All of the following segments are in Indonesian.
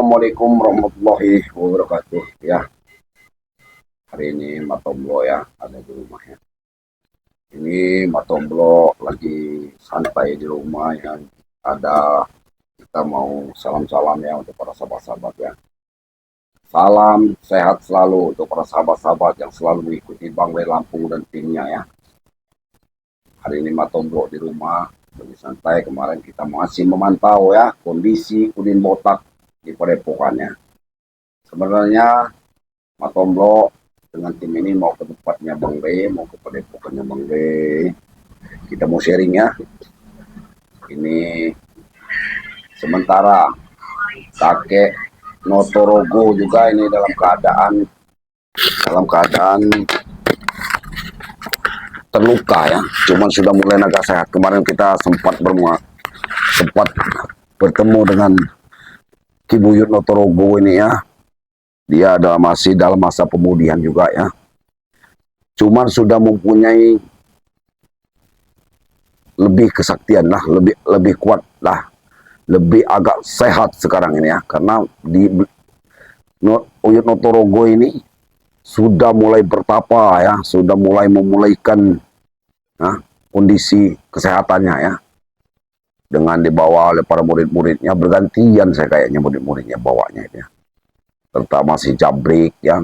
Assalamualaikum warahmatullahi wabarakatuh. Ya, hari ini Matomblo ya ada di rumah ya. Ini Matomblo lagi santai di rumah ya. Ada kita mau salam-salam ya untuk para sahabat-sahabat ya. Salam sehat selalu untuk para sahabat-sahabat yang selalu mengikuti Bang Ray Lampung dan timnya ya. Hari ini Matomblo di rumah lagi santai. Kemarin kita masih memantau ya kondisi Udin Botak di Padepokannya. Sebenarnya Matomblo dengan tim ini mau ke tempatnya Bang Ray, mau ke Padepokannya Bang Ray. Kita mau sharing ya. Ini sementara kakek Notorogo juga ini dalam keadaan terluka ya. Cuman sudah mulai agak sehat. Kemarin kita sempat bertemu dengan Kibuyut Notorogo ini ya. Dia masih dalam masa pemulihan juga ya. Cuman sudah mempunyai lebih kesaktian lah, lebih kuat lah, lebih agak sehat sekarang ini ya. Karena di Uyut Notorogo ini sudah mulai bertapa ya, sudah mulai memulihkan ya, kondisi kesehatannya ya. Dengan dibawa oleh para murid-muridnya, bergantian saya kayaknya murid-muridnya bawanya itu ya. Terutama si Jabrik ya,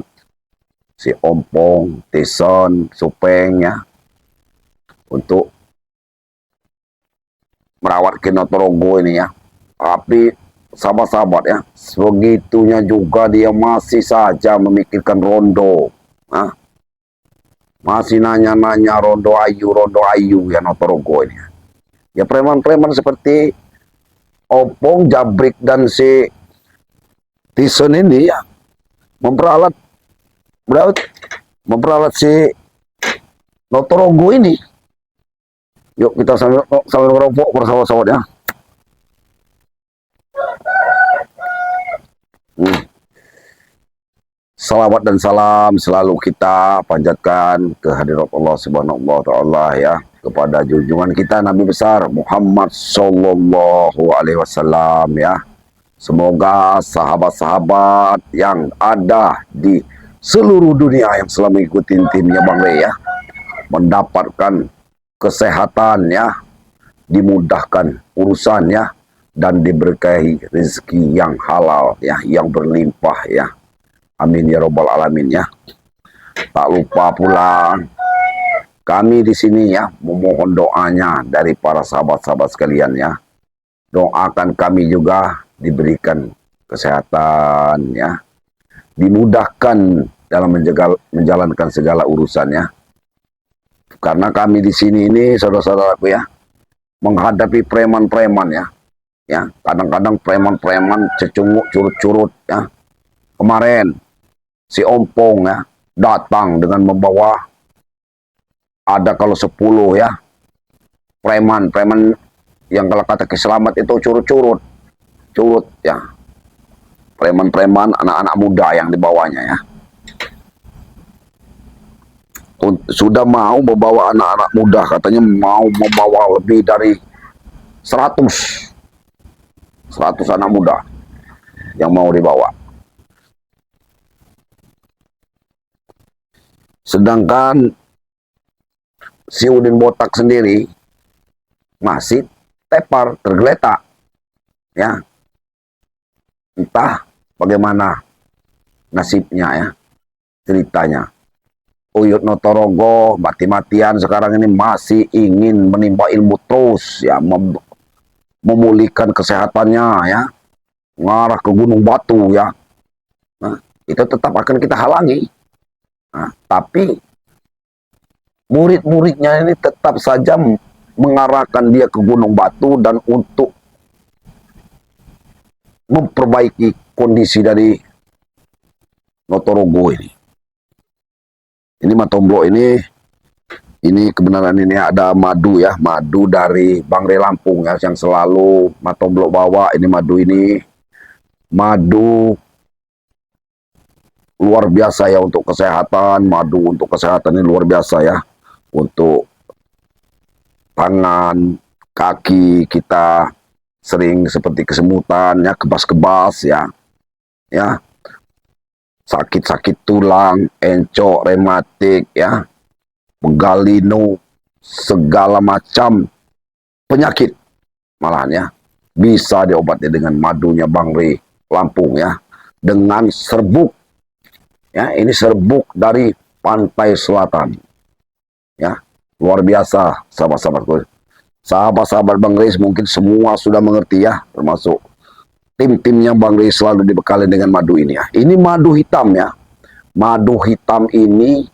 si Ompong, Tyson, Supeng ya, untuk merawat Notorogo ini ya. Tapi sahabat-sahabat ya, sebegitunya juga dia masih saja memikirkan rondo. Nah, masih nanya-nanya rondo ayu ya Notorogo ini. Ya preman-preman seperti Opong, Jabrik dan si Tyson ini ya memperalat si Notorogo ini. Yuk kita sambil ngerokok bersama-sama ya. Salawat dan salam selalu kita panjatkan kehadirat Allah Subhanahu wa taala ya, kepada junjungan kita Nabi besar Muhammad sallallahu alaihi wasallam ya. Semoga sahabat-sahabat yang ada di seluruh dunia yang selalu mengikuti timnya Bang Ray ya, mendapatkan kesehatan ya, dimudahkan urusannya, dan diberkahi rezeki yang halal ya, yang berlimpah ya. Amin ya robbal alamin ya. Tak lupa pula kami di sini ya memohon doanya dari para sahabat-sahabat sekalian ya. Doakan kami juga diberikan kesehatan ya, dimudahkan dalam menjalankan segala urusannya. Karena kami di sini ini saudara-saudaraku ya, menghadapi preman-preman ya. Ya, kadang-kadang preman-preman cecunguk curut-curut ya. Kemarin si Ompong ya datang dengan membawa ada kalau 10 ya preman yang kalau kata Kiselamat itu curut ya, preman anak-anak muda yang dibawanya ya, sudah mau membawa anak-anak muda, katanya mau membawa lebih dari 100 anak muda yang mau dibawa. Sedangkan si Udin Botak sendiri masih tergeletak ya. Entah bagaimana nasibnya ya, ceritanya. Uyut Notorogo mati-matian sekarang ini masih ingin menimba ilmu terus ya, memulihkan kesehatannya ya, mengarah ke Gunung Batu ya. Nah, itu tetap akan kita halangi. Nah, tapi murid-muridnya ini tetap saja mengarahkan dia ke Gunung Batu dan untuk memperbaiki kondisi dari Notorogo ini. Ini Matomblo ini kebenaran ini ada madu ya, madu dari Bang Ray Lampung ya, yang selalu Matomblo bawa. Ini madu luar biasa ya untuk kesehatan. Madu untuk kesehatan ini luar biasa ya, untuk tangan, kaki kita sering seperti kesemutan ya, kebas-kebas ya. ya, sakit-sakit tulang, encok, rematik, ya, pegalinu, segala macam penyakit malahan ya bisa diobati dengan madunya Bang Rey Lampung ya, dengan serbuk ya, ini serbuk dari pantai selatan ya, luar biasa sahabat-sahabatku. Sahabat-sahabat Bang Rey mungkin semua sudah mengerti ya, termasuk tim-tim yang Bang Rey selalu dibekali dengan madu ini ya. Ini madu hitam ya, madu hitam ini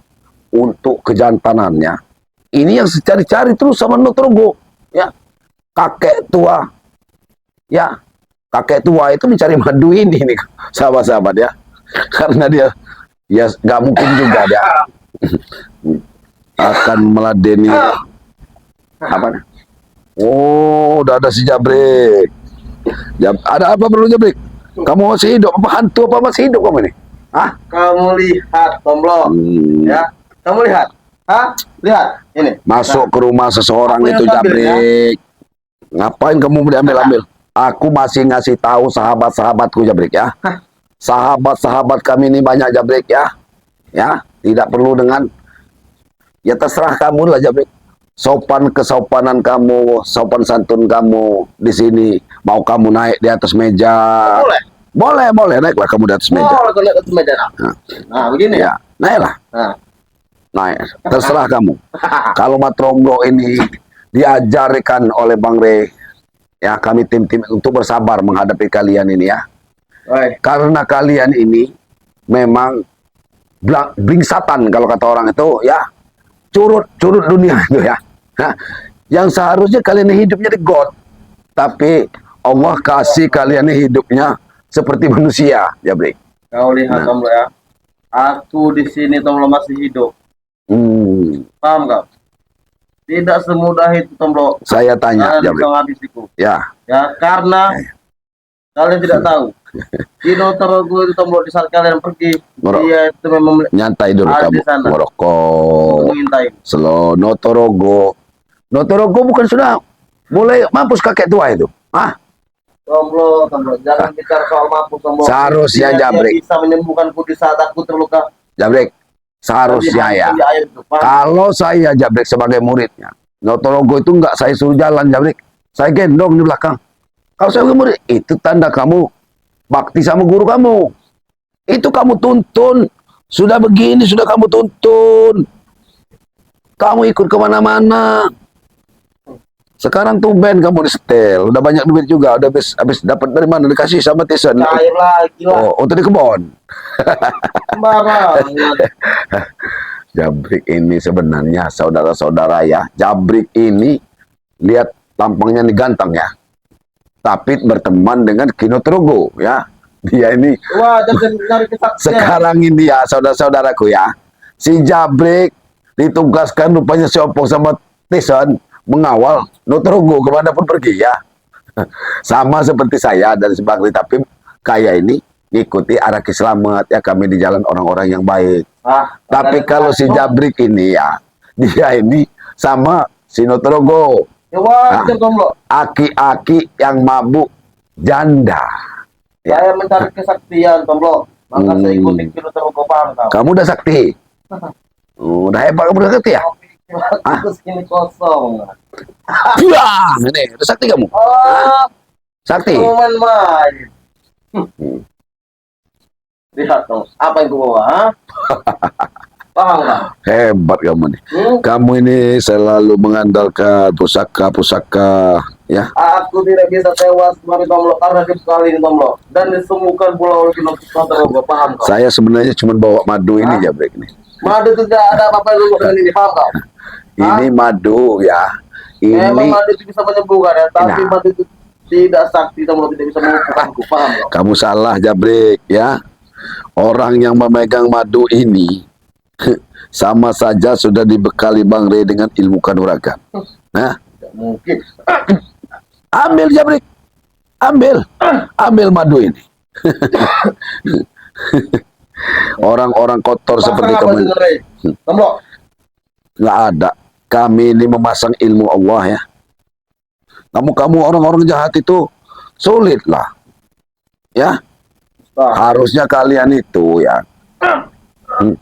untuk kejantanannya ini yang cari-cari terus sama Notrogo ya, kakek tua ya, kakek tua itu mencari madu ini nih sahabat-sahabat ya, karena dia ya nggak mungkin juga dia akan meladeni apa. Oh, udah ada si Jabrik. Ada apa perlu Jabrik? Kamu masih hidup apa hantu apa masih hidup kamu ini? Hah? Kamu lihat Tomblo ya, kamu lihat, lihat ini masuk ke rumah seseorang itu Jabrik ya? Ngapain kamu diambil-ambil? Aku masih ngasih tahu sahabat-sahabatku Jabrik ya. Sahabat-sahabat kami ini banyak Jabrik ya. Ya, tidak perlu dengan ya terserah kamu lah Jabrik. Sopan kesopanan kamu, sopan santun kamu di sini. Mau kamu naik di atas meja? Boleh naiklah kamu di atas meja. Oh, naik atas meja. Nah, begini ya. Naiklah. Naik, terserah kamu. Kalau Matrombro ini diajarkan oleh Bang Rey ya, kami tim-tim untuk bersabar menghadapi kalian ini ya. Karena kalian ini memang blingsatan kalau kata orang itu ya, curut dunia itu ya. Nah, yang seharusnya kalian hidupnya di God, tapi Allah kasih kalian hidupnya seperti manusia ya, Brik. Kau lihat Tomblo ya, aku di sini Tomblo masih hidup. Paham kau? Tidak semudah itu Tomblo. Saya tanya ya, Brik. Ya. Ya karena kalian tidak tahu. Di Notrogo itu Tomblo, di saat kalian pergi, dia itu memang nyantai dulu kamu, merokok. Slow. Notrogo bukan sudah mulai mampus kakek tua itu? Tomblo, jangan bicara soal mampus Tomblo. Seharusnya Jabrik bisa menyembuhkanku di saat aku terluka. Jabrik, seharusnya ya. Kalau saya Jabrik sebagai muridnya, Notrogo itu enggak saya suruh jalan Jabrik, saya gendong di belakang. Kalau saya murid, itu tanda kamu bakti sama guru kamu. Itu kamu tuntun. Sudah begini, sudah kamu tuntun. Kamu ikut kemana-mana. Sekarang tuh band kamu di setel. Udah banyak duit juga. Udah habis dapat dari mana? Dikasih sama Tyson. Cair lagi lah. Oh, untuk di kebon. Sembarangan. Jabrik ini sebenarnya saudara-saudara ya. Jabrik ini lihat tampangnya nih ganteng ya, tapi berteman dengan Kinotrogo ya. Dia ini sekarang ini ya saudara-saudaraku ya, si Jabrik ditugaskan rupanya si Opong sama Tyson mengawal Notrogo kemanapun pergi ya. Sama seperti saya dari Sebangli, tapi kayak ini ngikuti arah Kislamet ya, kami di jalan orang-orang yang baik. Tapi kalau si Jabrik ini ya, dia ini sama si Notrogo. Aki-aki yang mabuk janda. Saya mencari kesaktian Tomblo, maka saya ikuti Notrogo. Paham kau? Kamu udah sakti? Udah hebat kamu udah sakti ya? Terus ini kosong. Wah, ini udah sakti kamu? Sakti? Main. Lihat dong, apa yang gua bawa? Paham nggak? Hebat kamu nih. Kamu ini selalu mengandalkan pusaka-pusaka ya. Aku tidak bisa tewas kemarin Tomblo karena sekali ini Tomblo, dan disembuhkan pula oleh Notrogo. Paham kau? Saya sebenarnya cuma bawa madu ini Jabrik nih. Madu itu tidak ada apa-apa dengan ini, paham kau? Ini madu ya. Ini memang madu itu bisa menyembuhkan ya, tapi madu itu tidak sakti Tomblo, tidak bisa menyembuhkanku. Paham kau? Kamu salah Jabrik ya. Orang yang memegang madu ini sama saja sudah dibekali Bang Rey dengan ilmu kanuragan. Nah, tidak mungkin. Ambil Jabrik, ambil madu ini. Orang-orang kotor seperti kamu. Nggak ada. Kami ini memasang ilmu Allah ya. Kamu orang-orang jahat itu sulit lah. Ya. Nah, Harusnya kalian itu ya, hmm,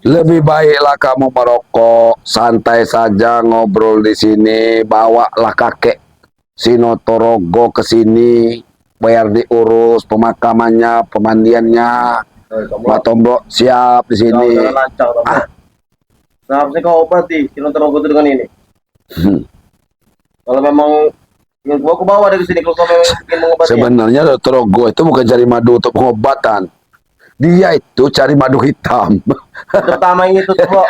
lebih baiklah kamu merokok, santai saja ngobrol di sini, bawalah kakek Sinotorogo ke sini, biar diurus pemakamannya, pemandiannya. Tomblo. Mak Tomblo siap di Kau sini. jangan lancang, Tomblo. Ah, Seharusnya kau obati Sinotorogo itu dengan ini. hmm. Kalau memang ingin aku bawa dari sini kalau kau memang ingin mengobatinya. Sebenarnya Torogo itu bukan cari madu untuk pengobatan. Dia itu cari madu hitam. Terutama yang itu, Tomblo.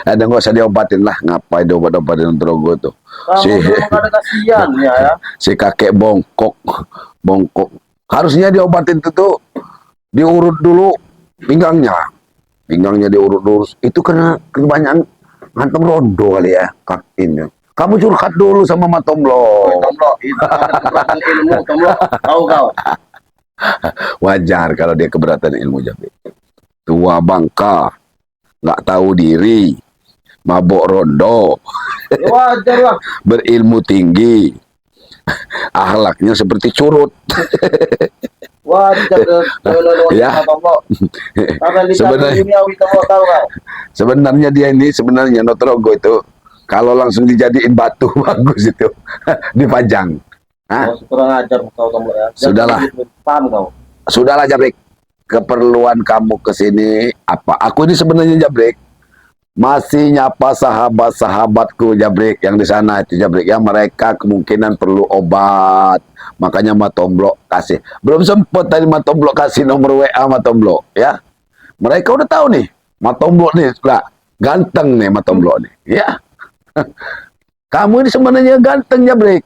Ada nggak usah diobatin lah. Ngapain diobat-obatin Torogo tuh? Si, Kamu memang ada kasihannya ya. si kakek bongkok. Bongkok. Harusnya diobatin tuh. Diurut dulu pinggangnya. Pinggangnya diurut dulu. Itu karena kebanyakan ngantem rondo kali ya. Kakinya. Kamu curhat dulu sama Mak Tomblo. Tomblo, itu ada keberatan ilmu, Tomblo. Tahu kau? Wajar kalau dia keberatan ilmu Jabrik. Tua bangka, nggak tahu diri, mabok rondo, Ya wajar lah. berilmu tinggi, akhlaknya seperti curut. Wajar Ya. Tomblo. Akan dicari Sebenarnya- duniawi, Tomblo, tahu kau? Sebenarnya dia ini sebenarnya Notorogo itu kalau langsung dijadiin batu bagus itu dipajang. Hah? Kau kurang ajar kau, Tomblo ya. Jangan Sudahlah. begitu. Paham kau? Sudahlah Jabrik, keperluan kamu ke sini apa? Aku ini sebenarnya Jabrik masih nyapa sahabat-sahabatku Jabrik yang di sana itu Jabrik yang mereka kemungkinan perlu obat. Makanya Mak Tomblo kasih. Belum sempet tadi Mak Tomblo kasih nomor WA Mak Tomblo ya. Mereka udah tahu nih Mak Tomblo nih lah ganteng nih Mak Tomblo nih ya. Kamu ini sebenarnya ganteng Jabrik.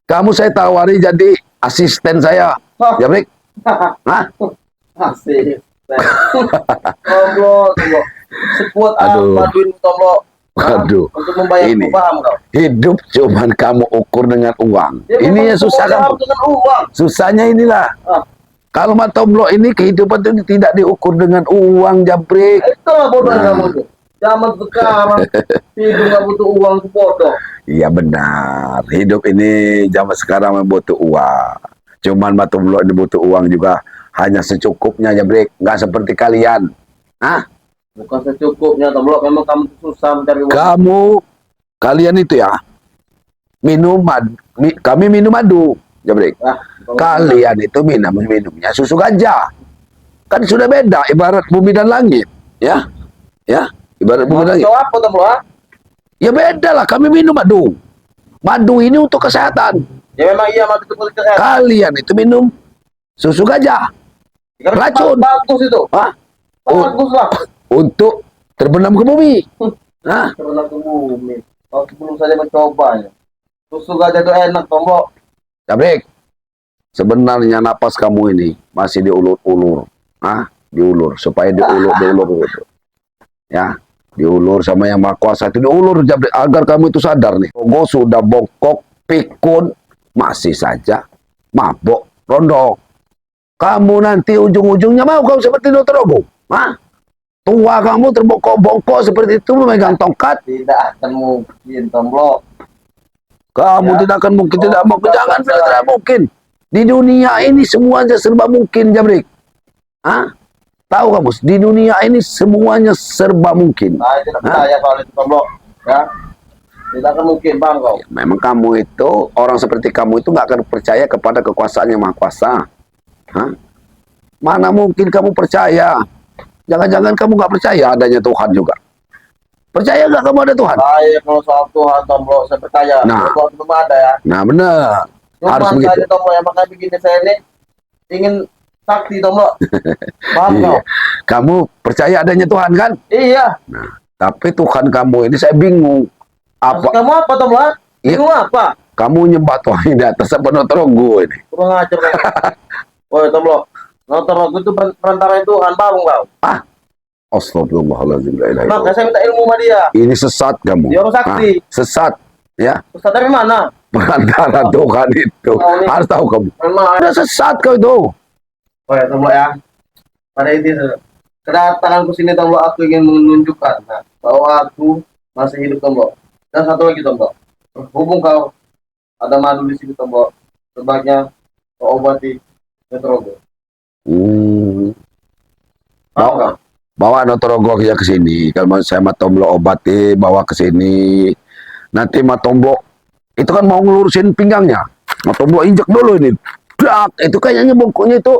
Kamu saya tawari jadi asisten saya Jabrik. Hah? Asik. Tomblo, Tomblo. Sekuat Aduh. apa duit Tomblo? Hah? Aduh. Untuk membayar Ini. paham kau? Hidup cuman kamu ukur dengan uang. Ya, Ini memang yang susah semua kan. harus dengan uang. Susahnya inilah. Ah. Kalau Mak Tomblo ini kehidupan itu tidak diukur dengan uang Jabrik. Itulah bodoh Nah. kamu tuh. Zaman sekarang hidup nggak butuh uang tuh bodoh. Iya benar. Hidup ini zaman sekarang memang butuh uang. Cuman Mak Tomblo ini butuh uang juga. Hanya secukupnya Jabrik. Nggak seperti kalian. Hah? Bukan secukupnya Tomblo. Memang kamu tuh susah mencari uang. Kalian itu ya. Kami minum madu Jabrik. Ah, Tomblo. Kalian itu minumnya susu gajah. Kan sudah beda ibarat bumi dan langit, ya. Ya, ibarat bumi dan langit. Tahu apa Tomblo? Ah? Ya beda lah, kami minum madu. Madu ini untuk kesehatan. Ya memang iya mati itu kesehatan. Kalian itu minum susu gajah. Karena Racun. bagus itu. Hah? Bagus lah. Untuk terbenam ke bumi. Nah, Karena ke bumi. Kau sebelum saja mencobanya. Susu gajah itu enak Tomblo. Jabrik, sebenarnya napas kamu ini masih diulur-ulur. Ah, diulur supaya diulur gitu. Ya, diulur sama yang Maha Kuasa itu diulur Jabrik agar kamu itu sadar nih. Togo sudah bongkok, pikun, masih saja mabok, rondo. Kamu nanti ujung-ujungnya mau kau seperti Notorogo? Hah? Tua kamu terbongkok-bongkok seperti itu memegang tongkat. Tidak akan mungkin Tomblo. Kamu Ya. tidak akan mungkin, tidak Oh, mungkin, jangan tidak. bilang tidak mungkin. Di dunia ini semuanya serba mungkin, Jabrik. Hah? Tahu kamu, di dunia ini semuanya serba mungkin. Saya tidak Hah? percaya kalau itu Tomblo. Ya. Tidak akan mungkin bang kau. Memang kamu itu, orang seperti kamu itu nggak akan percaya kepada kekuasaan yang Maha Kuasa. Hah? Mana mungkin kamu percaya? Jangan-jangan kamu nggak percaya adanya Tuhan juga. Percaya nggak kamu ada Tuhan? Saya kalau soal Tuhan Tomblo saya percaya. Nah. Tuhan belum ada ya. Nah benar, harus Cuma begitu. saya Tomblo yang makanya begini saya ini ingin sakti Tomblo. Paham Iya. kau? Kamu percaya adanya Tuhan kan? Iya. Tapi Tuhan kamu ini saya bingung. Maksud Apa kamu apa Tomblo? Iya. Bingung apa? kamu nyembah Tuhan di atas apa Notorogo ini? Kurang ajar kau. Woi Tomblo. Nonton aku itu perantara Tuhan paham kau? Astagfirullahaladzim. La ilaha Maka illallah. saya minta ilmu sama dia. Ini sesat kamu. Dia orang sakti. Sesat. Ya, Ustaz dari mana? perantara Tuhan itu. Oh, ini. Harus tahu kamu. Memang ada. Udah sesat kau itu. Woi Tomblo ya. Pada intinya kedatanganku sini Tomblo aku ingin menunjukkan bahwa aku masih hidup Tomblo. Dan satu lagi Tomblo. Hubung kau Ada madu di sini tombol. Sebaiknya kau obati Notorogo. Paham nggak? Bawa Notorogo ya ke sini. Kalau mau saya Matomblo obati, bawa ke sini. Nanti Matomblo itu kan mau ngelurusin pinggangnya. Matomblo injek dulu ini. Dak, itu kayaknya bongkoknya itu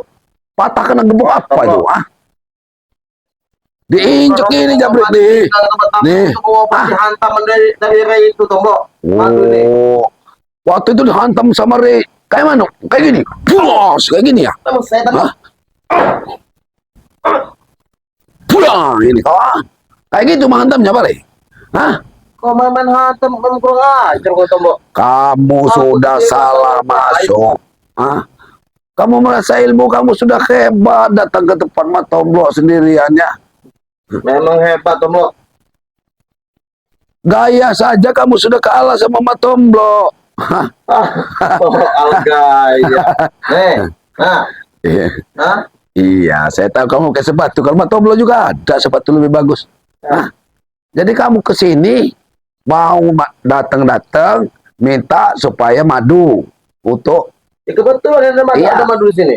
patah kena gebuk apa itu? Ah? Diinjek ini jabrik nih. Nih. Dihantam dari Ray itu tombol. Madu nih. Oh. Waktu itu dihantam sama Ray. Kayak mana? Kayak gini. Bos, kayak gini ya. Saya tadi Hah? Pulang ini kawan. Kayak gitu menghantamnya Pak Ray. Hah? kau main hantam kurang ajar kau tombol. Kamu sudah salah masuk. Hah? Kamu merasa ilmu kamu sudah hebat datang ke tempat Matomblo sendiriannya. Memang hebat tombol. Gaya saja kamu sudah kalah sama Matomblo. Hah? Algaya. Nah, Iya. nah, Iya, saya tahu kamu kayak sepatu. Kalau Matomblo juga ada sepatu lebih bagus. Hah? Jadi kamu ke sini mau datang-datang minta supaya madu untuk kebetulan Iya. ada madu di sini.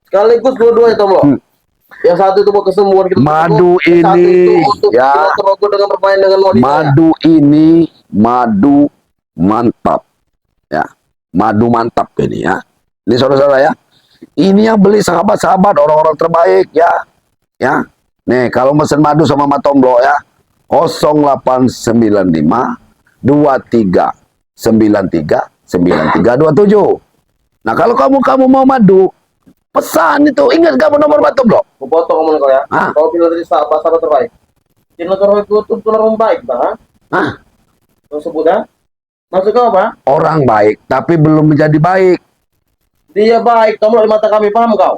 Sekaligus dua-duanya tombol. Yang satu itu mau kesembuhan kita. Madu yang satu ini, itu untuk ya. kita Notorogo dengan bermain dengan modis. Madu ini madu mantap. Ya. Madu mantap ini ya. Ini saudara-saudara ya. Ini yang beli sahabat-sahabat orang-orang terbaik ya. Ya. Nih, kalau mesen madu sama Matomblo ya. 0895 23 93 9327. Nah, kalau kamu mau madu, pesan itu. Ingat kamu nomor Matomblo? Mau potong ngomong kau ya. Ah. Kau bilang tadi sahabat terbaik. Di Notorogo itu orang baik, bah. Hah? Kau sebut ya? Maksud kau apa? Orang baik, tapi belum menjadi baik. Dia baik, tombol di mata kami, paham kau?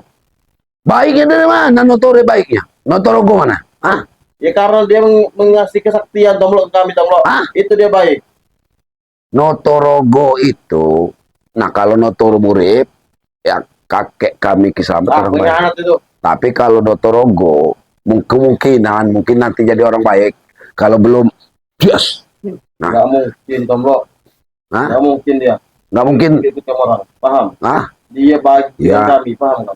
Baiknya dari mana? Notore baiknya? Notorogo mana? Hah? Ya karena dia mengasih kesaktian tombol ke kami, tombol. Ah. Itu dia baik. Notorogo itu, nah kalau Notoro Murib, ya kakek kami kisah orang Punya baik. anak itu. Tapi kalau Notorogo, kemungkinan mungkin nanti jadi orang baik. Kalau belum, yes. Nah. Nggak mungkin, tombol. Hah? Nggak mungkin dia. Nggak mungkin. Itu orang, paham? Hah? Dia baik Ya. dengan kami, paham kau?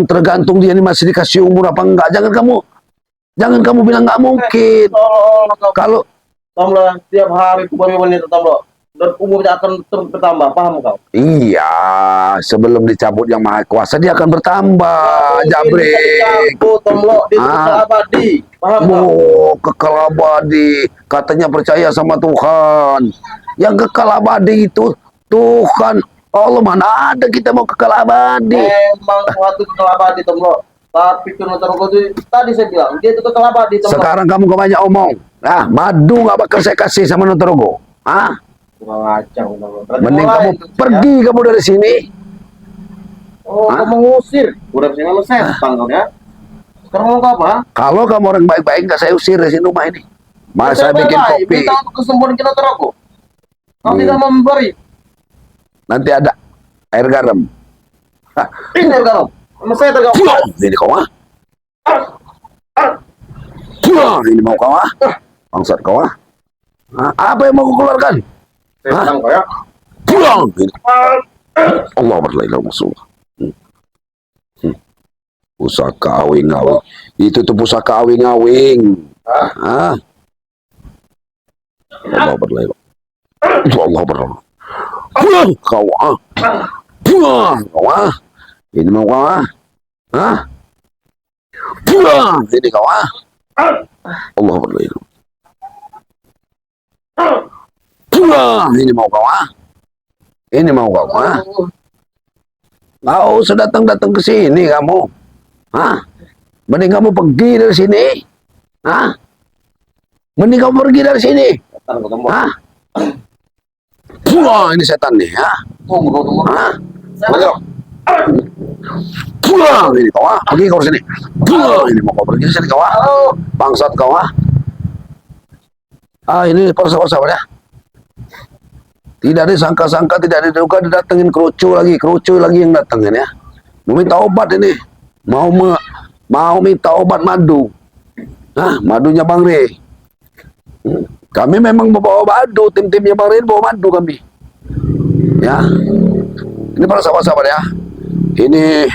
Tergantung dia ini masih dikasih umur apa enggak. Jangan kamu bilang nggak mungkin. Tolong kau. Kalau Tombol setiap hari kubari wanita tombol. Dan umurnya akan terus bertambah, paham kau? iya, sebelum dicabut yang maha kuasa dia akan bertambah, jabrik. Tombol dia Ah. kekal abadi, paham kau? Oh, kekal abadi. Katanya percaya sama Tuhan. Yang kekal abadi itu Tuhan. Allah, mana ada kita mau kekal abadi. Memang suatu kekal abadi tombol. Tapi ke Notorogo itu tadi saya bilang dia itu kekal abadi tombol. Sekarang kamu banyak omong. Ah, madu nggak bakal saya kasih sama Notorogo. Ah, Kurang ajar tombol. Berarti mending mulai kamu itu, ya. pergi kamu dari sini. Oh, Hah? kau mengusir. Udah sini memang setan kau ya. Sekarang mau kau apa? Kalau kamu orang baik-baik nggak saya usir dari sini rumah ini. Mas saya bikin baik-baik, kopi. minta untuk kesembuhan ke Notorogo. Kau tidak memberi. Nanti ada air garam. Hah, Ini kau. Sama saya tergabung. pulang. Ini kau ah. Pulang. Ini mau kau ah. Bangsat kau ah. Ah, apa yang mau kau keluarkan? Saya bilang kau ya. Pulang. Ini. Allah berlailah Rasulullah. Pusaka awing-awing. Itu tuh pusaka awing-awing. Ah. Allah berlailah. Allah berlailah. Pulang kau ah. Pulang kau ah. Ini mau kau ah. Hah? Pulang. Ini kau ah. Allah berlailah. Pulang. Ini mau kau ah. Ini mau kau ah. Nggak usah datang-datang ke sini kamu. Hah? Mending kamu pergi dari sini. Hah? Mending kamu pergi dari sini. Setan kau tombol. Hah? Wah, ini setan nih, ya. Tunggu kau tombol. Hah? Saya Pulang ini kau ah. Pergi kau sini. Pulang ini mau kau pergi sini kau ah. Bangsat kau ah. Ah, ini persa-persa ya. Tidak disangka-sangka, tidak diduga didatengin kerucu lagi yang datengin ya. Mau minta obat ini. Mau minta obat madu. Nah, madunya Bang Rey. Kami memang bawa madu, tim-timnya Bang Rey bawa madu kami. Ya, ini para sahabat-sahabat ya. Ini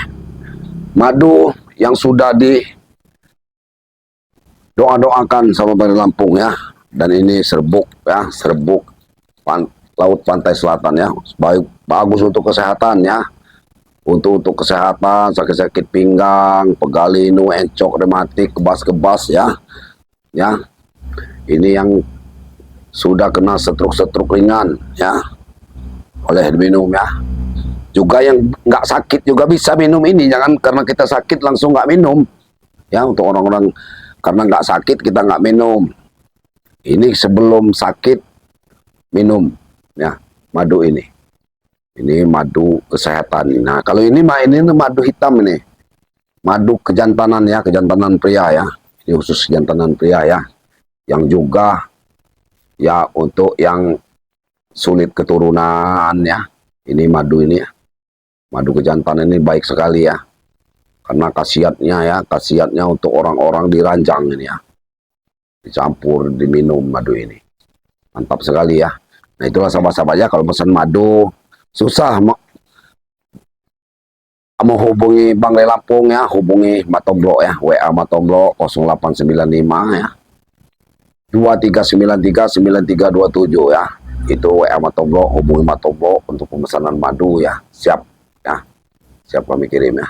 madu yang sudah di doa-doakan sama Bang Lampung ya. Dan ini serbuk ya, serbuk laut pantai selatan ya. Bagus untuk kesehatan ya. Untuk kesehatan, sakit-sakit pinggang, pegalinu, encok, rematik, kebas-kebas ya. Ya. Ini yang sudah kena stroke ringan ya. Boleh diminum ya. Juga yang nggak sakit juga bisa minum ini. Jangan karena kita sakit langsung nggak minum. Ya, untuk orang-orang karena nggak sakit kita nggak minum. Ini sebelum sakit minum ya madu ini. Ini madu kesehatan. Nah, kalau ini madu hitam ini. Madu kejantanan ya, kejantanan pria ya. Ini khusus kejantanan pria ya. Yang juga ya untuk yang sulit keturunan ya. Ini madu ini ya. Madu kejantanan ini baik sekali ya. Karena khasiatnya untuk orang-orang diranjang ini ya. Dicampur, diminum madu ini. Mantap sekali ya. Nah, itulah sahabat-sahabat ya, kalau pesan madu susah mau hubungi Bang Le Lampung ya, hubungi Matomblo ya, WA Matomblo 0895 ya. 23939327 ya. Itu WA Matomblo, hubungi Matomblo untuk pemesanan madu ya. Siap ya. Siap kami kirim ya.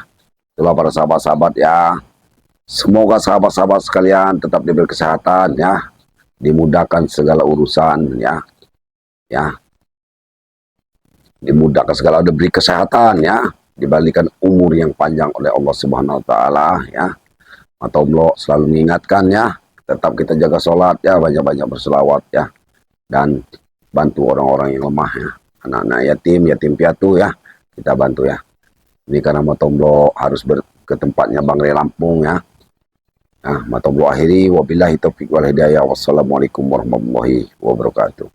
Itulah para sahabat-sahabat ya. Semoga sahabat-sahabat sekalian tetap diberi kesehatan ya. Dimudahkan segala urusan ya. Ya. Dimudahkan segala, diberi kesehatan ya. Diberikan umur yang panjang oleh Allah Subhanahu wa taala ya. Matomblo selalu mengingatkan ya. Tetap kita jaga sholat ya, banyak-banyak berselawat ya. Dan bantu orang-orang yang lemah ya. Anak-anak yatim piatu ya. Kita bantu ya. Ini karena Matomblo harus ke tempatnya Bang Le Lampung ya. Nah, Matomblo akhiri, wabillahi taufiq wal hidayah. Wassalamualaikum warahmatullahi wabarakatuh.